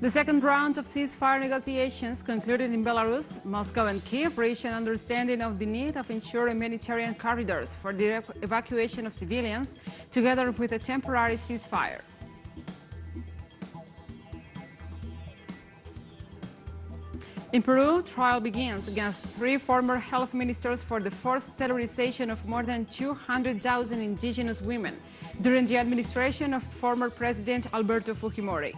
The second round of ceasefire negotiations concluded in Belarus. Moscow and Kiev reached an understanding of the need of ensuring humanitarian corridors for the evacuation of civilians, together with a temporary ceasefire. In Peru, trial begins against 3 former health ministers for the forced sterilization of more than 200,000 indigenous women during the administration of former President Alberto Fujimori.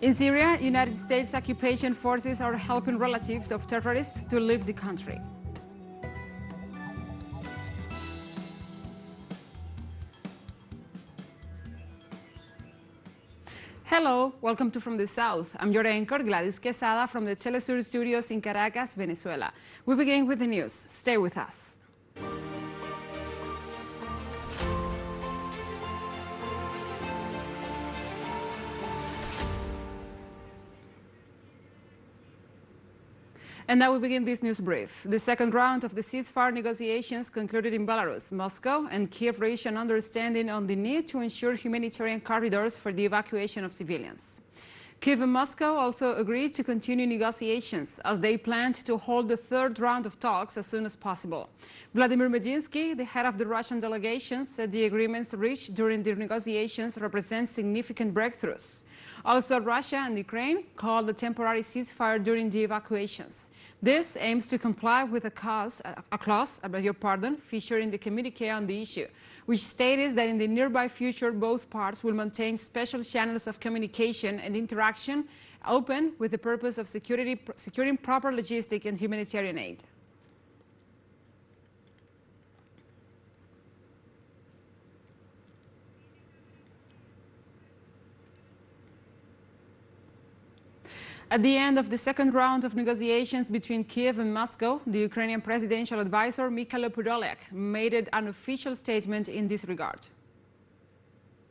In Syria, United States occupation forces are helping relatives of terrorists to leave the country. Hello, welcome to From the South. I'm your anchor, Gladys Quesada, from the teleSUR studios in Caracas, Venezuela. We begin with the news. Stay with us. And now we begin this news brief. The second round of the ceasefire negotiations concluded in Belarus. Moscow and Kiev reached an understanding on the need to ensure humanitarian corridors for the evacuation of civilians. Kiev and Moscow also agreed to continue negotiations as they planned to hold the third round of talks as soon as possible. Vladimir Medinsky, the head of the Russian delegation, said the agreements reached during the negotiations represent significant breakthroughs. Also, Russia and Ukraine called a temporary ceasefire during the evacuations. This aims to comply with a clause featured in the communique on the issue, which stated that in the nearby future both parts will maintain special channels of communication and interaction open with the purpose of securing proper logistic and humanitarian aid. At the end of the second round of negotiations between Kiev and Moscow, the Ukrainian presidential advisor Mikhailo Podolyak made an unofficial statement in this regard.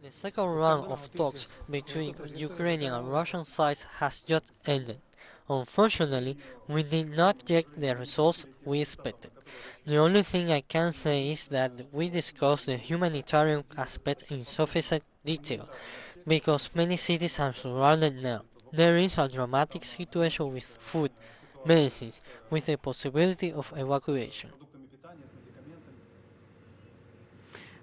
The second round of talks between Ukrainian and Russian sides has just ended. Unfortunately, we did not get the results we expected. The only thing I can say is that we discussed the humanitarian aspect in sufficient detail, because many cities are surrounded now. There is a dramatic situation with food, medicines, with the possibility of evacuation.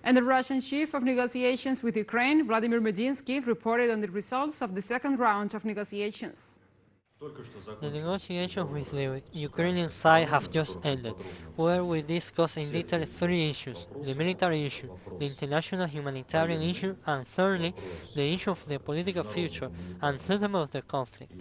And the Russian chief of negotiations with Ukraine, Vladimir Medinsky, reported on the results of the second round of negotiations. The negotiations with the Ukrainian side have just ended, where we discussed in detail 3 issues: the military issue, the international humanitarian issue, and thirdly, the issue of the political future and settlement of the conflict.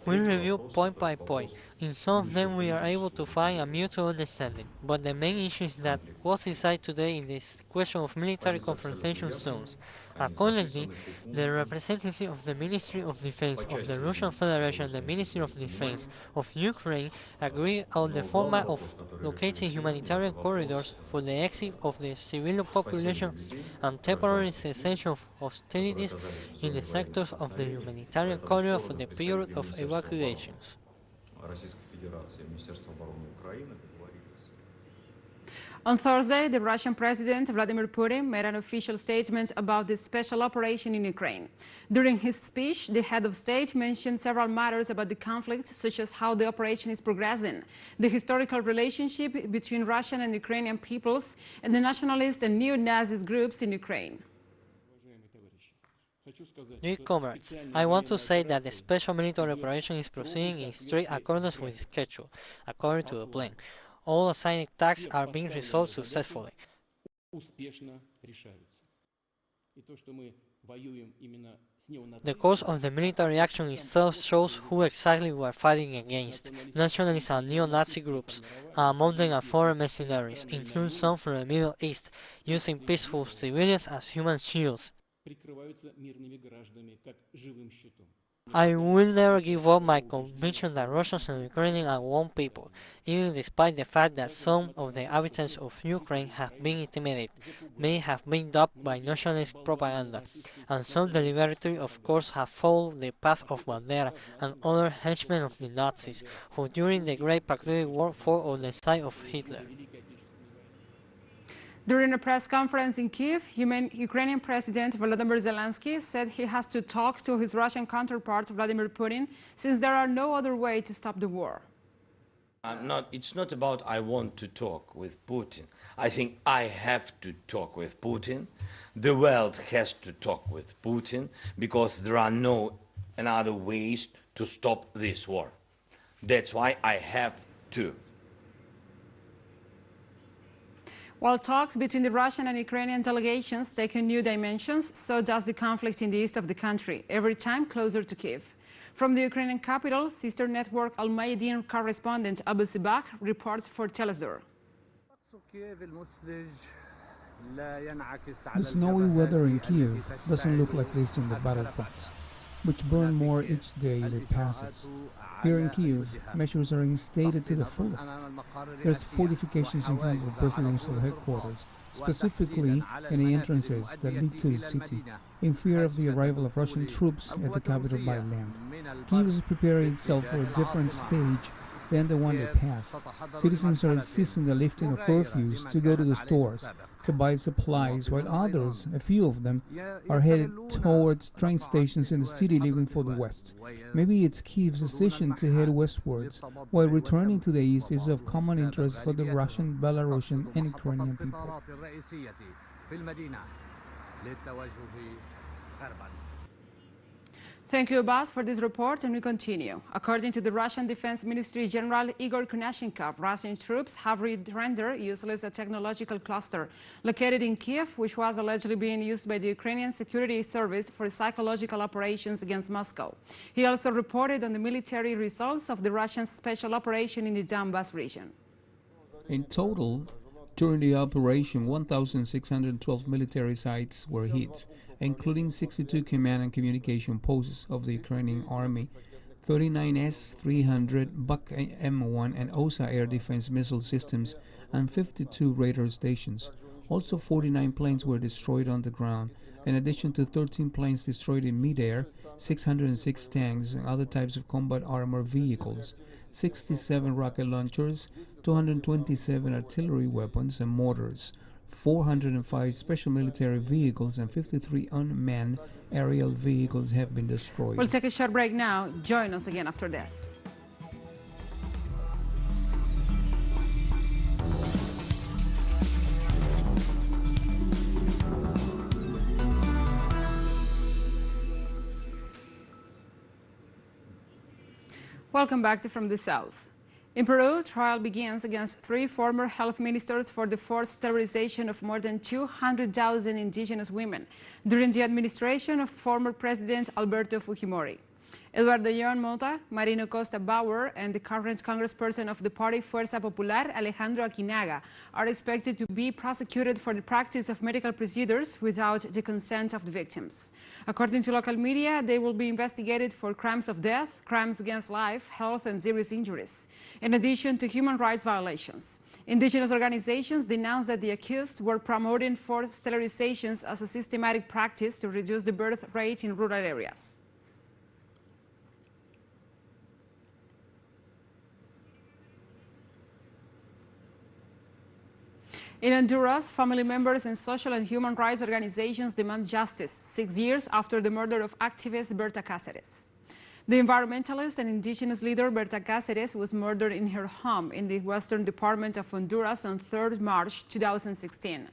We reviewed point by point. In some of them we are able to find a mutual understanding, but the main issue is that what's decided today in this question of military confrontation zones. Accordingly, the representatives of the Ministry of Defense of the Russian Federation and the Ministry of Defense of Ukraine agree on the format of locating humanitarian corridors for the exit of the civilian population and temporary cessation of hostilities in the sectors of the humanitarian corridor for the period of evacuations. On Thursday, the Russian President Vladimir Putin made an official statement about the special operation in Ukraine. During his speech, the head of state mentioned several matters about the conflict, such as how the operation is progressing, the historical relationship between Russian and Ukrainian peoples, and the nationalist and neo-Nazi groups in Ukraine. Dear comrades, I want to say that the special military operation is proceeding in strict accordance with schedule, according to the plan. All assigned tasks are being resolved successfully. The course of the military action itself shows who exactly we are fighting against: nationalist and neo-Nazi groups, among them are foreign mercenaries, including some from the Middle East, using peaceful civilians as human shields. I will never give up my conviction that Russians and Ukrainians are one people, even despite the fact that some of the inhabitants of Ukraine have been intimidated, many have been duped by nationalist propaganda, and some deliberately, of course, have followed the path of Berta and other henchmen of the Nazis, who during the Great Patriotic War fought on the side of Hitler. During a press conference in Kiev, Ukrainian President Volodymyr Zelensky said he has to talk to his Russian counterpart Vladimir Putin since there are no other way to stop the war. It's not about I want to talk with Putin. I think I have to talk with Putin. The world has to talk with Putin because there are no other ways to stop this war. That's why I have to. While talks between the Russian and Ukrainian delegations take new dimensions, so does the conflict in the east of the country, every time closer to Kiev. From the Ukrainian capital, sister network Al Mayadin correspondent Abu Sibak reports for teleSUR. The snowy weather in Kiev doesn't look like this in the battlefronts, which burn more each day that passes. Here in Kiev, measures are instated to the fullest. There's fortifications in front of the presidential headquarters, specifically in the entrances that lead to the city, in fear of the arrival of Russian troops at the capital by land. Kiev is preparing itself for a different stage than the one that passed. Citizens are insisting the lifting of curfews to go to the stores to buy supplies, while others, a few of them, are headed towards train stations in the city leaving for the west. Maybe it's Kiev's decision to head westwards, while returning to the east is of common interest for the Russian, Belarusian, and Ukrainian people. Thank you, Abbas, for this report, and we continue. According to the Russian Defense Ministry General Igor Konashenkov, Russian troops have rendered useless a technological cluster located in Kiev, which was allegedly being used by the Ukrainian Security Service for psychological operations against Moscow. He also reported on the military results of the Russian special operation in the Donbas region. In total, during the operation, 1,612 military sites were hit, including 62 command and communication posts of the Ukrainian Army, 39 S-300 Buk M1 and OSA air defense missile systems, and 52 radar stations. Also, 49 planes were destroyed on the ground, in addition to 13 planes destroyed in mid-air, 606 tanks and other types of combat armor vehicles, 67 rocket launchers, 227 artillery weapons and mortars, 405 special military vehicles and 53 unmanned aerial vehicles have been destroyed. We'll take a short break now. Join us again after this. Welcome back to From the South. In Peru, trial begins against 3 former health ministers for the forced sterilization of more than 200,000 indigenous women during the administration of former President Alberto Fujimori. Eduardo León Mota, Marino Costa Bauer, and the current congressperson of the party Fuerza Popular, Alejandro Aquinaga, are expected to be prosecuted for the practice of medical procedures without the consent of the victims. According to local media, they will be investigated for crimes of death, crimes against life, health, and serious injuries, in addition to human rights violations. Indigenous organizations denounced that the accused were promoting forced sterilizations as a systematic practice to reduce the birth rate in rural areas. In Honduras, family members and social and human rights organizations demand justice 6 years after the murder of activist Berta Caceres. The environmentalist and indigenous leader Berta Caceres was murdered in her home in the western department of Honduras on 3rd March 2016.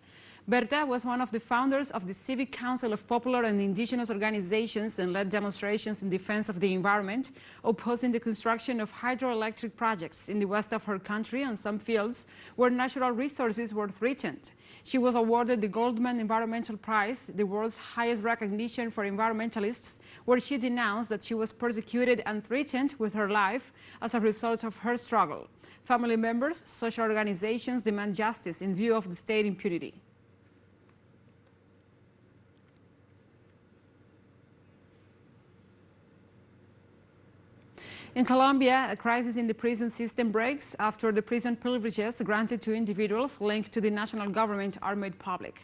Berta was one of the founders of the Civic Council of Popular and Indigenous Organizations and led demonstrations in defense of the environment, opposing the construction of hydroelectric projects in the west of her country on some fields where natural resources were threatened. She was awarded the Goldman Environmental Prize, the world's highest recognition for environmentalists, where she denounced that she was persecuted and threatened with her life as a result of her struggle. Family members, social organizations demand justice in view of the state impunity. In Colombia, a crisis in the prison system breaks after the prison privileges granted to individuals linked to the national government are made public.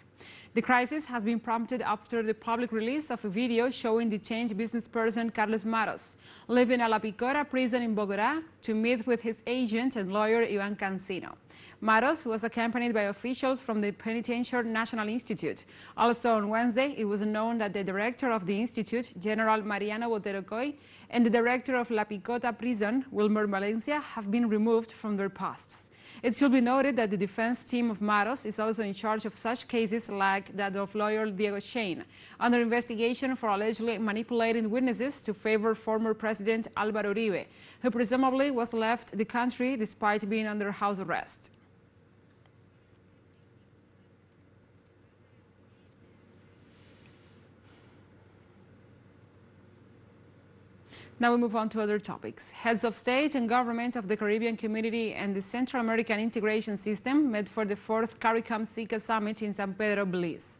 The crisis has been prompted after the public release of a video showing detained businessperson Carlos Maros leaving a La Picora prison in Bogotá to meet with his agent and lawyer Iván Cancino. Maros was accompanied by officials from the Penitentiary National Institute. Also on Wednesday, it was known that the director of the institute, General Mariano Botero Coy, and the director of La Picota prison, Wilmer Valencia, have been removed from their posts. It should be noted that the defense team of Maros is also in charge of such cases like that of lawyer Diego Shane, under investigation for allegedly manipulating witnesses to favor former President Álvaro Uribe, who presumably was left the country despite being under house arrest. Now we move on to other topics. Heads of state and government of the Caribbean community and the Central American integration system met for the 4th CARICOM-SICA summit in San Pedro, Belize.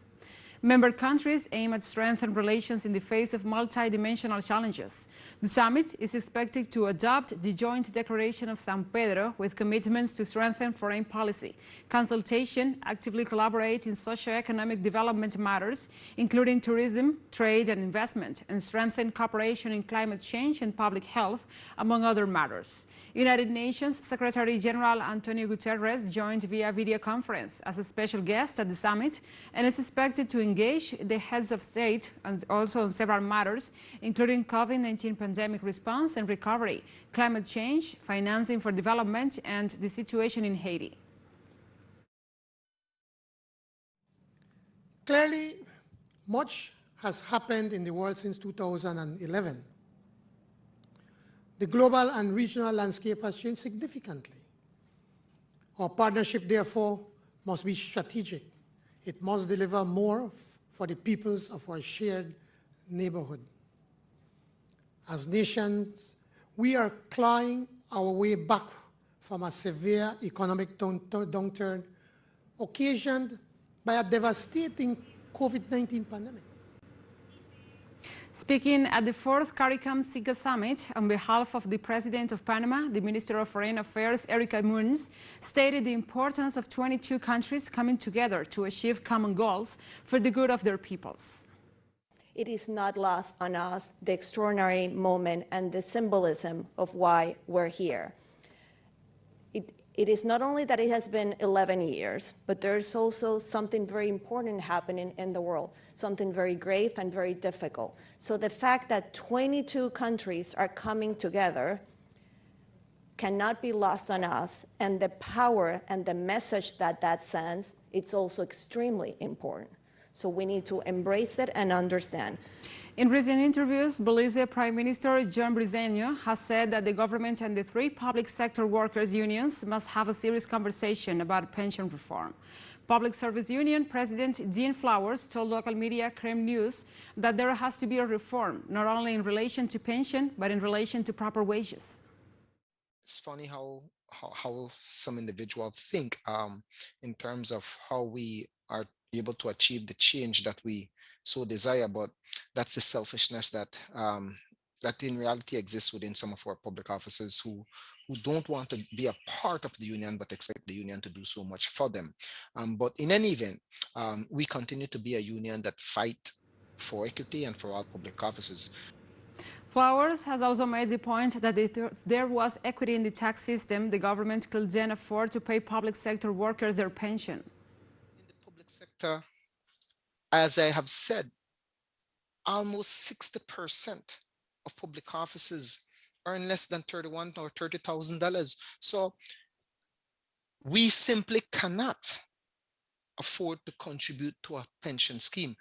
Member countries aim at strengthening relations in the face of multidimensional challenges. The summit is expected to adopt the joint declaration of San Pedro with commitments to strengthen foreign policy, consultation, actively collaborate in socio-economic development matters, including tourism, trade and investment, and strengthen cooperation in climate change and public health, among other matters. United Nations Secretary General Antonio Guterres joined via video conference as a special guest at the summit and is expected to engage the heads of state and also on several matters, including COVID-19 pandemic response and recovery, climate change, financing for development, and the situation in Haiti. Clearly, much has happened in the world since 2011. The global and regional landscape has changed significantly. Our partnership, therefore, must be strategic. It must deliver more for the peoples of our shared neighborhood. As nations, we are clawing our way back from a severe economic downturn occasioned by a devastating COVID-19 pandemic. Speaking at the 4th CARICOM-SICA summit on behalf of the President of Panama, the Minister of Foreign Affairs, Erika Munz, stated the importance of 22 countries coming together to achieve common goals for the good of their peoples. It is not lost on us the extraordinary moment and the symbolism of why we're here. It is not only that it has been 11 years, but there's also something very important happening in the world, something very grave and very difficult. So the fact that 22 countries are coming together cannot be lost on us, and the power and the message that that sends, it's also extremely important. So we need to embrace it and understand. In recent interviews, Belize Prime Minister John Briceño has said that the government and the 3 public sector workers' unions must have a serious conversation about pension reform. Public Service Union President Dean Flowers told local media Creme News that there has to be a reform, not only in relation to pension, but in relation to proper wages. It's funny how some individuals think in terms of how we are able to achieve the change that we so desire, but that's the selfishness that that in reality exists within some of our public officers who don't want to be a part of the union but expect the union to do so much for them. But in any event, we continue to be a union that fight for equity and for all public offices. Flowers has also made the point that if there was equity in the tax system, the government could then afford to pay public sector workers their pension. In the public sector, as I have said, almost 60% of public offices earn less than $31,000 or $30,000. So we simply cannot afford to contribute to a pension scheme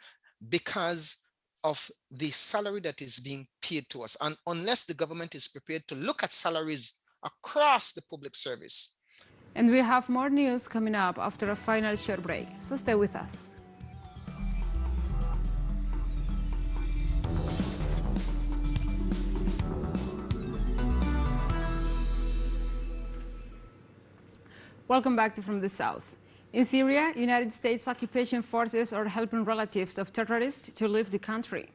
because of the salary that is being paid to us. And unless the government is prepared to look at salaries across the public service. And we have more news coming up after a final short break, so stay with us. Welcome back to From the South. In Syria, United States occupation forces are helping relatives of terrorists to leave the country.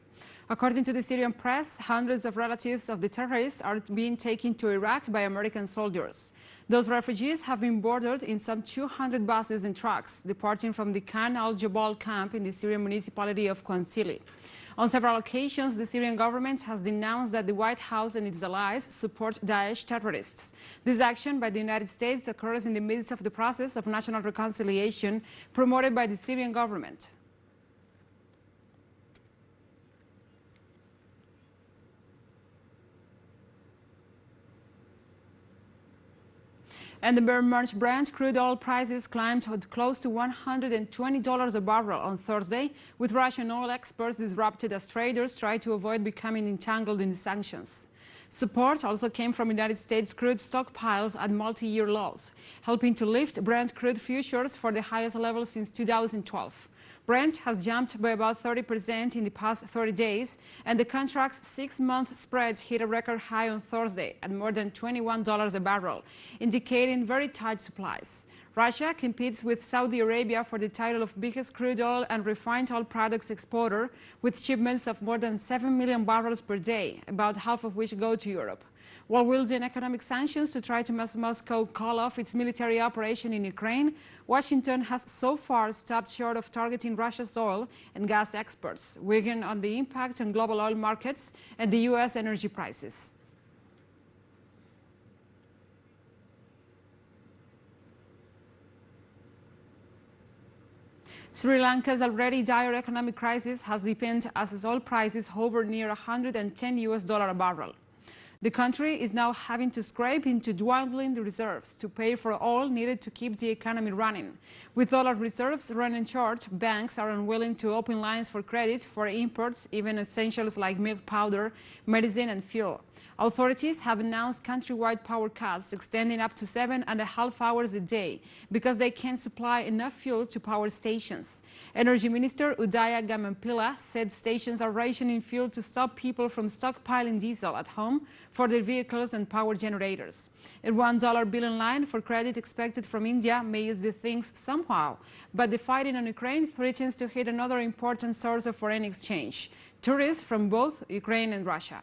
According to the Syrian press, hundreds of relatives of the terrorists are being taken to Iraq by American soldiers. Those refugees have been boarded in some 200 buses and trucks, departing from the Khan al-Jabal camp in the Syrian municipality of Qamishli. On several occasions, the Syrian government has denounced that the White House and its allies support Daesh terrorists. This action by the United States occurs in the midst of the process of national reconciliation promoted by the Syrian government. And the March Brent crude oil prices climbed close to $120 a barrel on Thursday, with Russian oil exports disrupted as traders tried to avoid becoming entangled in the sanctions. Support also came from United States crude stockpiles at multi-year lows, helping to lift Brent crude futures for the highest level since 2012. Brent has jumped by about 30% in the past 30 days, and the contract's 6-month spread hit a record high on Thursday at more than $21 a barrel, indicating very tight supplies. Russia competes with Saudi Arabia for the title of biggest crude oil and refined oil products exporter, with shipments of more than 7 million barrels per day, about half of which go to Europe. While wielding economic sanctions to try to make Moscow call off its military operation in Ukraine, Washington has so far stopped short of targeting Russia's oil and gas exports, weighing on the impact on global oil markets and the U.S. energy prices. Sri Lanka's already dire economic crisis has deepened as its oil prices hover near $110 a barrel. The country is now having to scrape into dwindling reserves to pay for oil needed to keep the economy running. With dollar reserves running short, banks are unwilling to open lines for credit for imports, even essentials like milk powder, medicine and fuel. Authorities have announced countrywide power cuts extending up to 7.5 hours a day because they can't supply enough fuel to power stations. Energy Minister Udaya Gamampila said stations are rationing fuel to stop people from stockpiling diesel at home for their vehicles and power generators. A $1 billion line for credit expected from India may ease the things somehow, but the fighting on Ukraine threatens to hit another important source of foreign exchange: tourists from both Ukraine and Russia.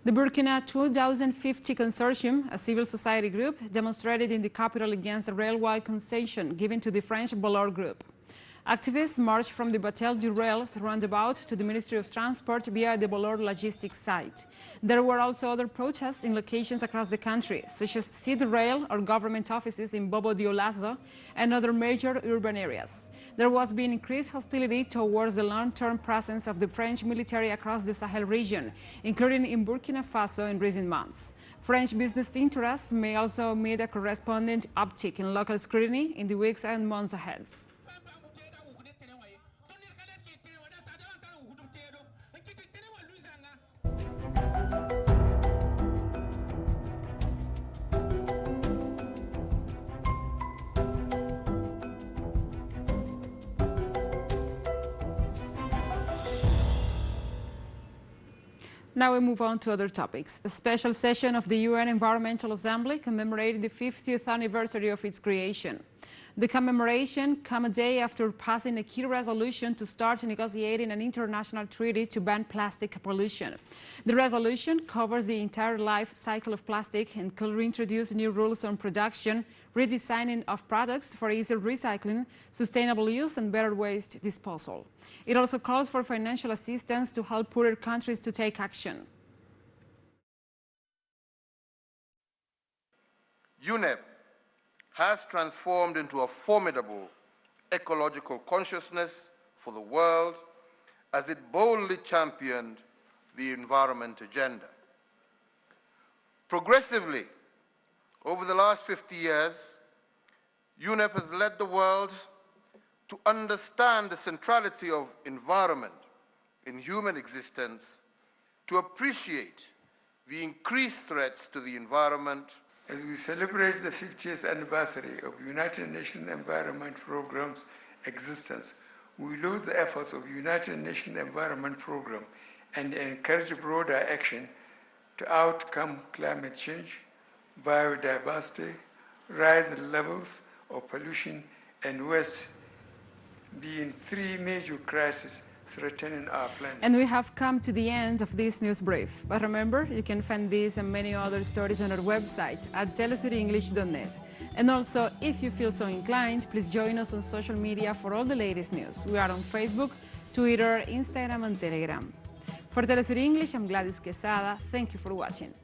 The Burkina 2050 Consortium, a civil society group, demonstrated in the capital against the railway concession given to the French Bolloré Group. Activists marched from the Batel du Rail's roundabout to the Ministry of Transport via the Bolloré logistics site. There were also other protests in locations across the country, such as Cid Rail or government offices in Bobo Dioulasso and other major urban areas. There was being increased hostility towards the long-term presence of the French military across the Sahel region, including in Burkina Faso in recent months. French business interests may also meet a corresponding uptick in local scrutiny in the weeks and months ahead. Now we move on to other topics. A special session of the UN Environmental Assembly commemorated the 50th anniversary of its creation. The commemoration comes a day after passing a key resolution to start negotiating an international treaty to ban plastic pollution. The resolution covers the entire life cycle of plastic and could reintroduce new rules on production, redesigning of products for easier recycling, sustainable use and better waste disposal. It also calls for financial assistance to help poorer countries to take action. UNEP has transformed into a formidable ecological consciousness for the world as it boldly championed the environment agenda. Progressively, over the last 50 years, UNEP has led the world to understand the centrality of environment in human existence, to appreciate the increased threats to the environment. As we celebrate the 50th anniversary of United Nations Environment Programme's existence, we laud the efforts of United Nations Environment Programme and encourage broader action to outcome climate change, biodiversity, rising levels of pollution, and waste being three major crises threatening our planet. And we have come to the end of this news brief. But remember, you can find these and many other stories on our website at telesurenglish.net. And also, if you feel so inclined, please join us on social media for all the latest news. We are on Facebook, Twitter, Instagram, and Telegram. For Telesur English, I'm Gladys Quesada. Thank you for watching.